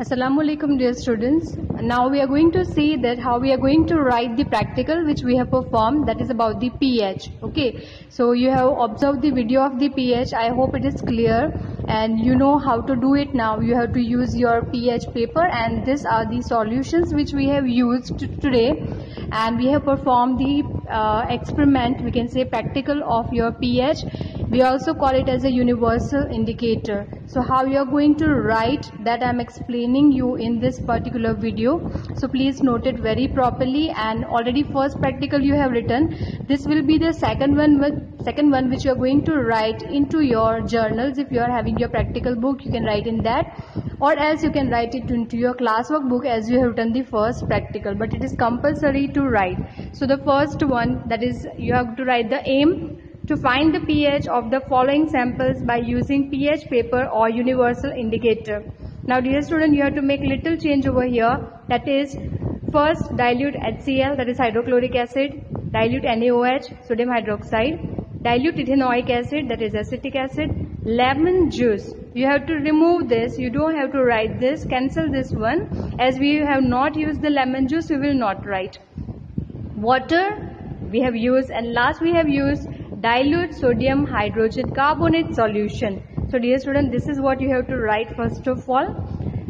Assalamualaikum dear students. Now we are going to see that how we are going to write the practical which we have performed, that is about the pH. Okay, so you have observed the video of the pH. I hope it is clear and you know how to do it now. You have to use your pH paper, and these are the solutions which we have used today, and we have performed the experiment, we can say practical of your pH. We also call it as a universal indicator. So how you are going to write that I am explaining you in this particular video. So please note it very properly, and already first practical you have written. This will be the second one which you are going to write into your journals. If you are having your practical book, you can write in that, or else you can write it into your classwork book as you have written the first practical, but it is compulsory to write. So the first one, that is you have to write the aim to find the pH of the following samples by using pH paper or universal indicator. Now dear student, you have to make little change over here. That is, first dilute HCl, that is hydrochloric acid, dilute NaOH, sodium hydroxide, dilute ethanoic acid, that is acetic acid, lemon juice. You have to remove this, you don't have to write this, cancel this one, as we have not used the lemon juice, we will not write. Water we have used, and last we have used dilute sodium hydrogen carbonate solution. So dear student, this is what you have to write first of all.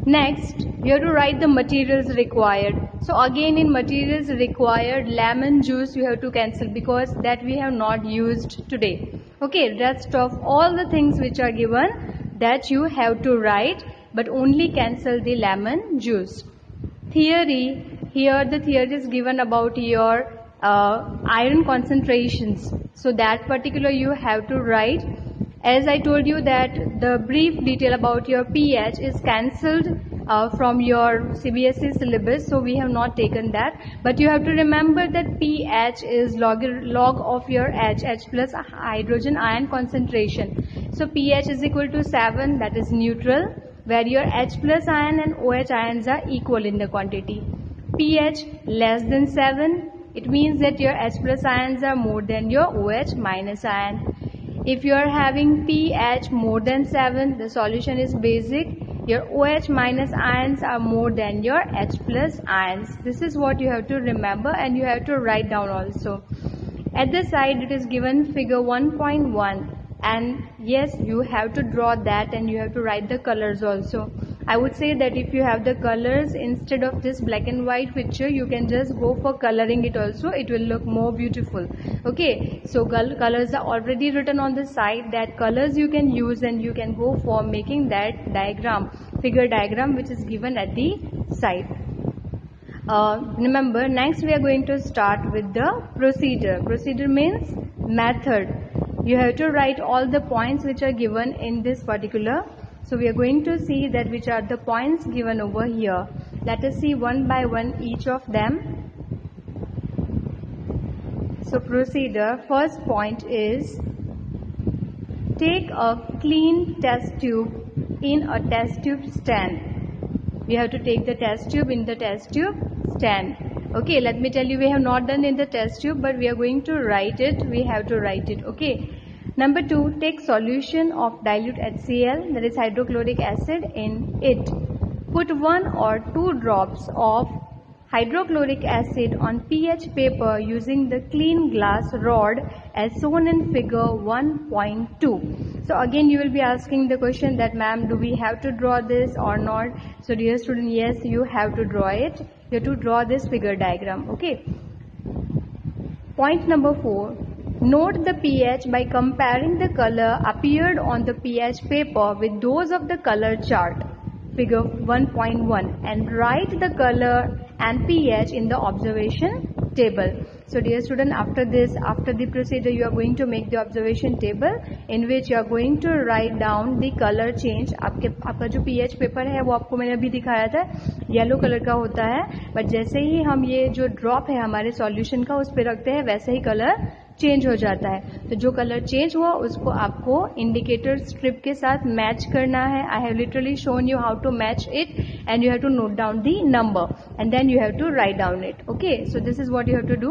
Next, you have to write the materials required. So again, in materials required, lemon juice you have to cancel because that we have not used today. Okay, rest of all the things which are given, that you have to write, but only cancel the lemon juice. Theory, here the theory is given about your iron concentrations, so that particular you have to write. As I told you that the brief detail about your pH is cancelled from your CBSE syllabus, so we have not taken that, but you have to remember that pH is log of your H plus hydrogen ion concentration. So pH is equal to 7, that is neutral, where your H plus ion and OH ions are equal in the quantity. pH less than 7, it means that your H plus ions are more than your OH minus ion. If you are having pH more than 7, the solution is basic. Your OH minus ions are more than your H plus ions. This is what you have to remember, and you have to write down also. At the side it is given figure 1.1, and yes, you have to draw that, and you have to write the colors also. I would say that if you have the colors instead of this black and white picture, you can just go for coloring it also. It will look more beautiful. Okay, so colors are already written on the side. That colors you can use, and you can go for making that diagram, figure diagram, which is given at the side. Remember, next we are going to start with the procedure. Procedure means method. You have to write all the points which are given in this particular. So we are going to see that which are the points given over here. Let us see one by one each of them. So procedure, first point is, take a clean test tube in a test tube stand. We have to take the test tube in the test tube stand. Okay, let me tell you, we have not done in the test tube, but we are going to write it. We have to write it. Okay. Number 2, take solution of dilute HCl, that is hydrochloric acid, in it. Put 1 or 2 drops of hydrochloric acid on pH paper using the clean glass rod as shown in figure 1.2. So again you will be asking the question that, ma'am, do we have to draw this or not? So dear student, yes, you have to draw it. You have to draw this figure diagram. Okay. Point number 4. Note the pH by comparing the color appeared on the pH paper with those of the color chart, figure 1.1, and write the color and pH in the observation table. So dear student, after this, after the procedure, you are going to make the observation table in which you are going to write down the color change. आपका जो pH paper है वो आपको मैंने अभी दिखाया था, yellow colour का होता है, बट जैसे ही हम ये जो ड्रॉप है हमारे सॉल्यूशन का उस पर रखते हैं, वैसे ही कलर चेंज हो जाता है. तो जो कलर चेंज हुआ उसको आपको इंडिकेटर स्ट्रिप के साथ मैच करना है. I have literally shown you how to match it, and you have to note down the number, and then you have to write down it. Okay, so this is what you have to do.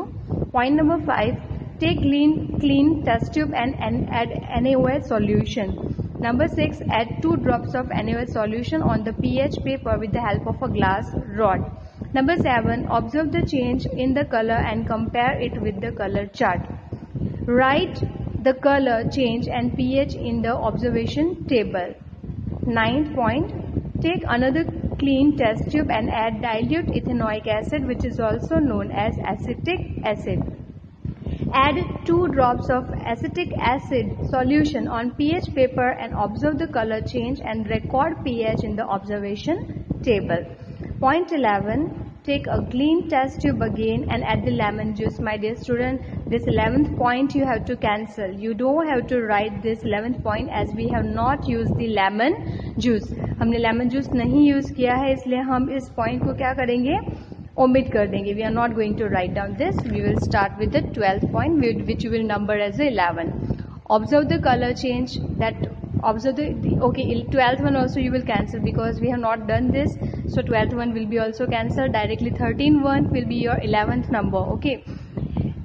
Point number 5, take clean test tube and add NaOH solution. Number 6, add 2 drops of NaOH solution on the pH paper with the help of a glass rod. Number 7, observe the change in the color and compare it with the color chart. Write the color change and pH in the observation table. 9th point, take another clean test tube and add dilute ethanoic acid, which is also known as acetic acid. Add 2 drops of acetic acid solution on pH paper and observe the color change and record pH in the observation table. Point 11. Take a clean test tube again and add the lemon juice. My dear student, this 11th point you have to cancel. You don't have to write this 11th point as we have not used the lemon juice. हमने lemon juice नहीं use किया है, इसलिए हम इस point को क्या करेंगे, omit कर देंगे. We are not going to write down this. We will start with the 12th point, which you will number as 11. Observe the color change. Observe the okay, 12th one also you will cancel because we have not done this. So 12th one will be also cancelled. Directly 13th one will be your 11th number. Okay.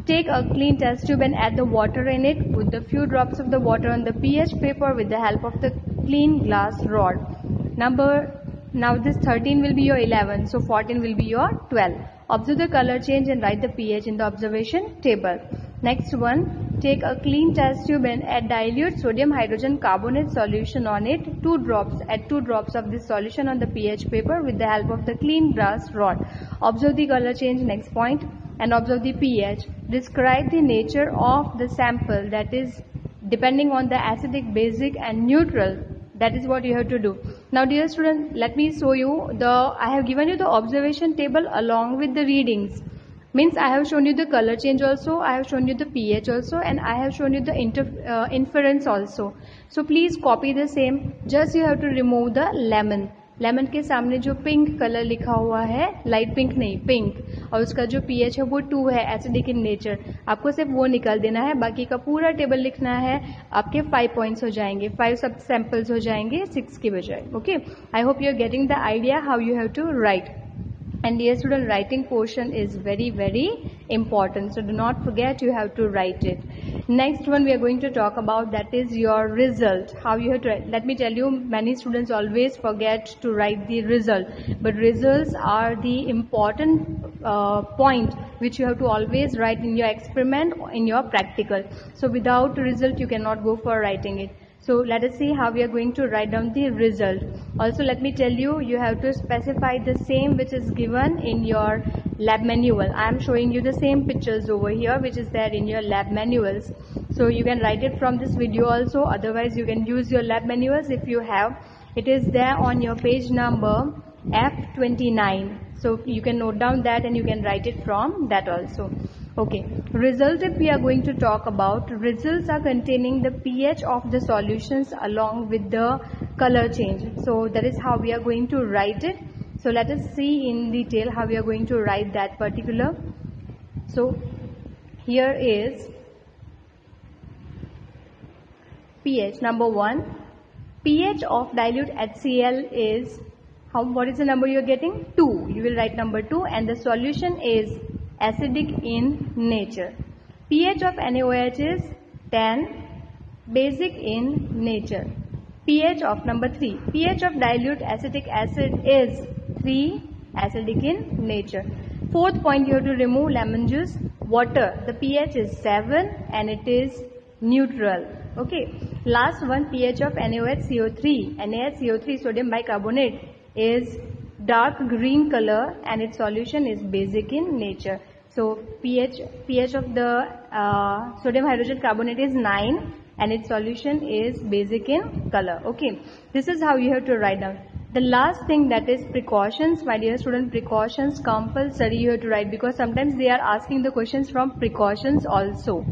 Take a clean test tube and add the water in it. Put the few drops of the water on the pH paper with the help of the clean glass rod. Now this 13 will be your 11, so 14 will be your 12. Observe the color change and write the pH in the observation table. Next one, take a clean test tube and add dilute sodium hydrogen carbonate solution on it. 2 drops. Add 2 drops of this solution on the pH paper with the help of the clean glass rod. Observe the color change, next point, and observe the pH. Describe the nature of the sample, that is depending on the acidic, basic and neutral. That is what you have to do. Now dear students, let me show you I have given you the observation table along with the readings. Means I have shown you the color change also, I have shown you the pH also, and I have shown you the inference also. So please copy the same. Just you have to remove the lemon. Lemon के सामने जो pink colour लिखा हुआ है, light pink नहीं, pink, और उसका जो पीएच है वो 2 है, एसिडिक इन नेचर. आपको सिर्फ वो निकाल देना है, बाकी का पूरा टेबल लिखना है. आपके 5 पॉइंट्स हो जाएंगे, 5 सब सैंपल्स हो जाएंगे 6 के बजाय. Okay, I hope you are getting the idea how you have to write. And dear student, writing portion is very important, so do not forget you have to write it. Next one we are going to talk about, that is your result. How you have to write. Let me tell you, many students always forget to write the result, but results are the important point which you have to always write in your experiment or in your practical. So without result you cannot go for writing it. So let us see how we are going to write down the result. Also let me tell you, you have to specify the same which is given in your lab manual. I am showing you the same pictures over here which is there in your lab manuals. So you can write it from this video also, otherwise you can use your lab manuals if you have. It is there on your page number F29. So you can note down that and you can write it from that also. Okay, result if we are going to talk about, results are containing the pH of the solutions along with the color change. So that is how we are going to write it. So let us see in detail how we are going to write that particular. So here is pH. Number 1, pH of dilute HCl is, what is the number you are getting? 2. You will write number 2, and the solution is acidic in nature. pH of NaOH is 10, basic in nature. pH of number 3, pH of dilute acetic acid is 3, acidic in nature. 4th point, you have to remove lemon juice. Water, the pH is 7 and it is neutral. Okay, last one, pH of NaOH NaHCO3 sodium bicarbonate is dark green color and its solution is basic in nature. So pH of the sodium hydrogen carbonate is 9 and its solution is basic in color. Okay, this is how you have to write down. The last thing, that is precautions. My dear student, precautions compulsory you have to write, because sometimes they are asking the questions from precautions also.